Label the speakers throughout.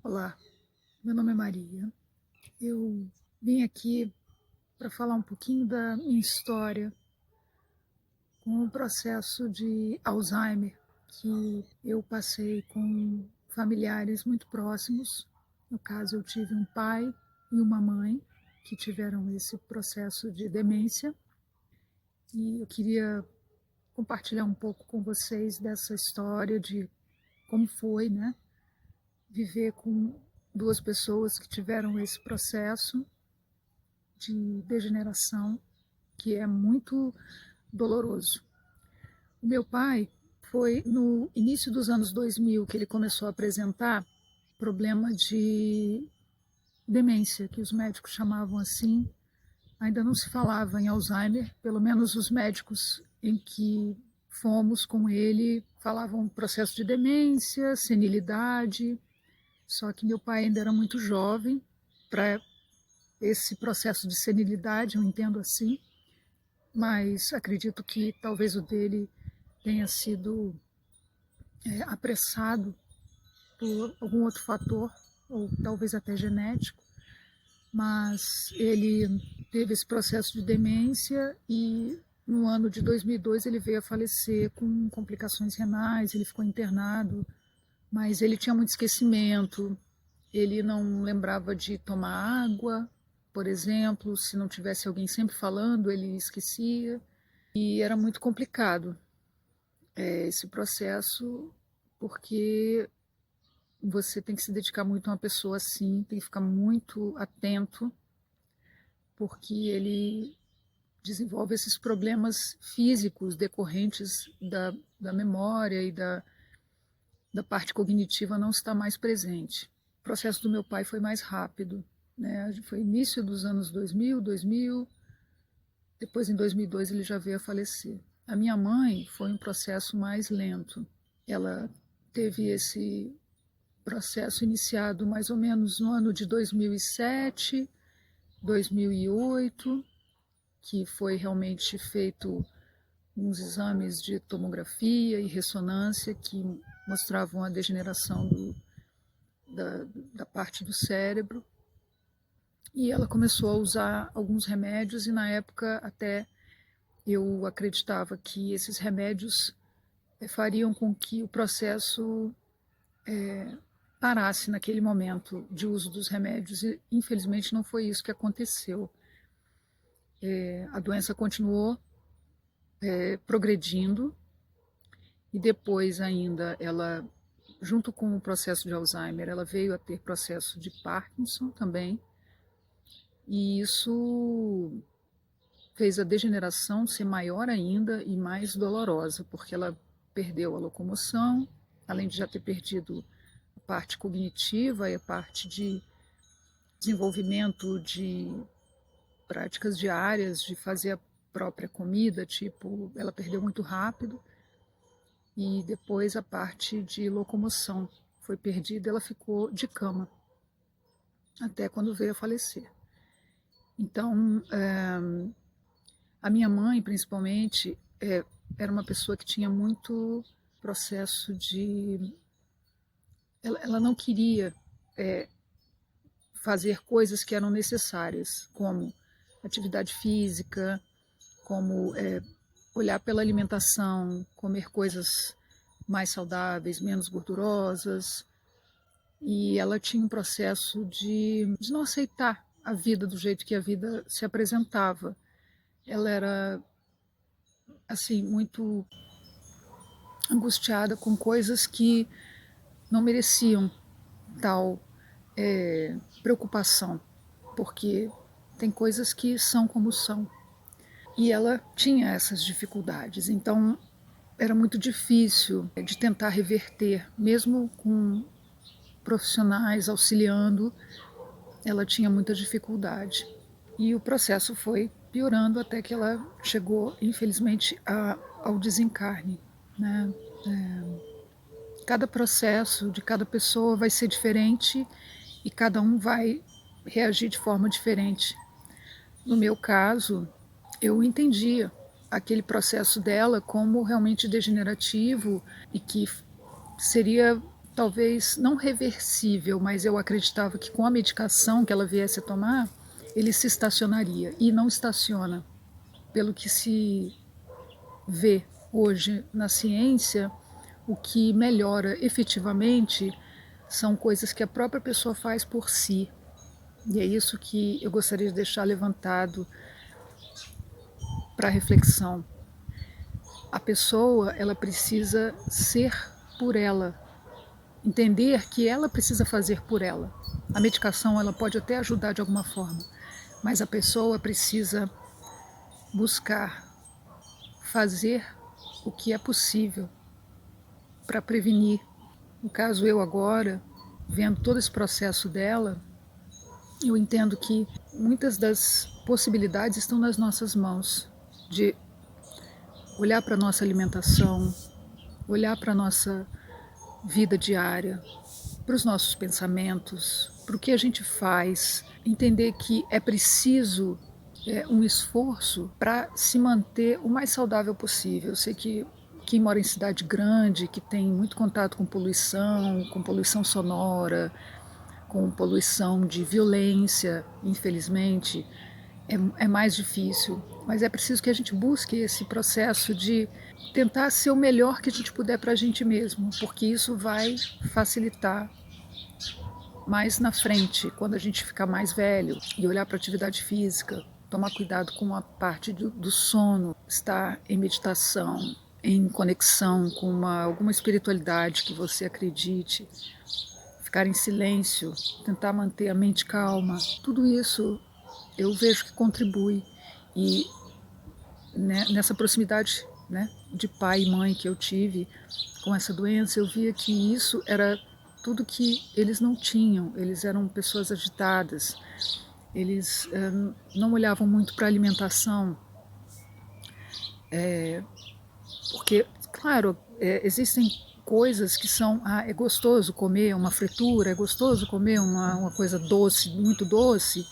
Speaker 1: Olá, meu nome é Maria. Eu vim aqui para falar um pouquinho da minha história com o processo de Alzheimer que eu passei com familiares muito próximos. No caso, eu tive um pai e uma mãe que tiveram esse processo de demência e eu queria compartilhar um pouco com vocês dessa história de como foi, né, viver com duas pessoas que tiveram esse processo de degeneração que é muito doloroso. O meu pai foi no início dos anos 2000 que ele começou a apresentar problema de demência, que os médicos chamavam assim. Ainda não se falava em Alzheimer, pelo menos os médicos em que fomos com ele falavam processo de demência, senilidade, só que meu pai ainda era muito jovem para esse processo de senilidade, eu entendo assim, mas acredito que talvez o dele tenha sido apressado por algum outro fator, ou talvez até genético, mas ele teve esse processo de demência e no ano de 2002 ele veio a falecer com complicações renais, ele ficou internado, mas ele tinha muito esquecimento, ele não lembrava de tomar água, por exemplo, se não tivesse alguém sempre falando, ele esquecia, e era muito complicado esse processo, porque você tem que se dedicar muito a uma pessoa assim, tem que ficar muito atento, porque ele desenvolve esses problemas físicos decorrentes da memória e da parte cognitiva não estar mais presente. O processo do meu pai foi mais rápido, né? Foi início dos anos 2000, depois em 2002 ele já veio a falecer. A minha mãe foi um processo mais lento. Ela teve esse processo iniciado mais ou menos no ano de 2007, 2008, que foi realmente feito uns exames de tomografia e ressonância que mostravam a degeneração da parte do cérebro. E ela começou a usar alguns remédios e na época até eu acreditava que esses remédios fariam com que o processo parasse naquele momento de uso dos remédios e infelizmente não foi isso que aconteceu. A doença continuou progredindo e depois ainda ela, junto com o processo de Alzheimer, ela veio a ter processo de Parkinson também, e isso fez a degeneração ser maior ainda e mais dolorosa, porque ela perdeu a locomoção, além de já ter perdido a parte cognitiva e a parte de desenvolvimento de práticas diárias, de fazer a própria comida, tipo, ela perdeu muito rápido, e depois a parte de locomoção foi perdida, ela ficou de cama, até quando veio a falecer. Então, a minha mãe, principalmente, era uma pessoa que tinha muito processo de... Ela não queria fazer coisas que eram necessárias, como atividade física, como olhar pela alimentação, comer coisas mais saudáveis, menos gordurosas. E ela tinha um processo de não aceitar a vida do jeito que a vida se apresentava. Ela era assim muito angustiada com coisas que não mereciam tal preocupação, porque tem coisas que são como são. E ela tinha essas dificuldades, então era muito difícil de tentar reverter, mesmo com profissionais auxiliando, ela tinha muita dificuldade. E o processo foi piorando até que ela chegou, infelizmente, ao desencarne, né? Cada processo de cada pessoa vai ser diferente e cada um vai reagir de forma diferente. No meu caso, eu entendia aquele processo dela como realmente degenerativo e que seria talvez não reversível, mas eu acreditava que com a medicação que ela viesse a tomar, ele se estacionaria, e não estaciona. Pelo que se vê hoje na ciência, o que melhora efetivamente são coisas que a própria pessoa faz por si. E é isso que eu gostaria de deixar levantado para reflexão. A pessoa, ela precisa ser por ela, entender que ela precisa fazer por ela. A medicação, ela pode até ajudar de alguma forma, mas a pessoa precisa buscar fazer o que é possível para prevenir. No caso, eu agora, vendo todo esse processo dela, eu entendo que muitas das possibilidades estão nas nossas mãos, de olhar para a nossa alimentação, olhar para a nossa vida diária, para os nossos pensamentos, para o que a gente faz, entender que é preciso um esforço para se manter o mais saudável possível. Eu sei que quem mora em cidade grande, que tem muito contato com poluição sonora, com poluição de violência, infelizmente, é mais difícil. Mas é preciso que a gente busque esse processo de tentar ser o melhor que a gente puder para a gente mesmo, porque isso vai facilitar mais na frente, quando a gente ficar mais velho, e olhar para a atividade física, tomar cuidado com a parte do sono, estar em meditação, em conexão com alguma espiritualidade que você acredite, ficar em silêncio, tentar manter a mente calma, tudo isso eu vejo que contribui. E nessa proximidade, de pai e mãe que eu tive com essa doença, eu via que isso era tudo que eles não tinham. Eles eram pessoas agitadas, eles não olhavam muito para a alimentação, porque, claro, existem coisas que são, é gostoso comer uma fritura, é gostoso comer uma coisa doce, muito doce,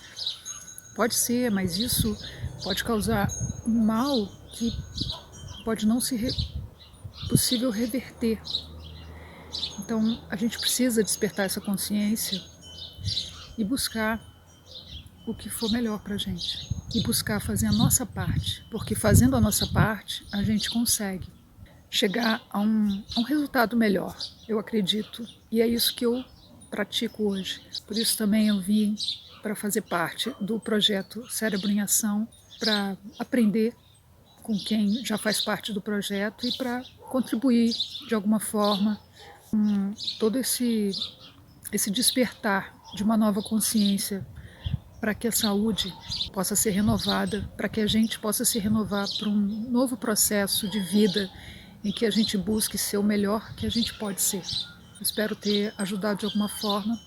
Speaker 1: pode ser, mas isso pode causar um mal que pode não ser possível reverter. Então a gente precisa despertar essa consciência e buscar o que for melhor para a gente, e buscar fazer a nossa parte, porque fazendo a nossa parte a gente consegue chegar a um resultado melhor, eu acredito, e é isso que eu pratico hoje. Por isso também eu vim para fazer parte do projeto Cérebro em Ação, para aprender com quem já faz parte do projeto e para contribuir de alguma forma com todo esse despertar de uma nova consciência, para que a saúde possa ser renovada, para que a gente possa se renovar para um novo processo de vida em que a gente busque ser o melhor que a gente pode ser. Espero ter ajudado de alguma forma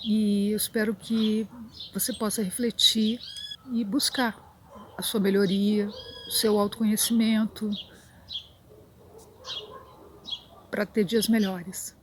Speaker 1: e eu espero que você possa refletir e buscar a sua melhoria, o seu autoconhecimento, para ter dias melhores.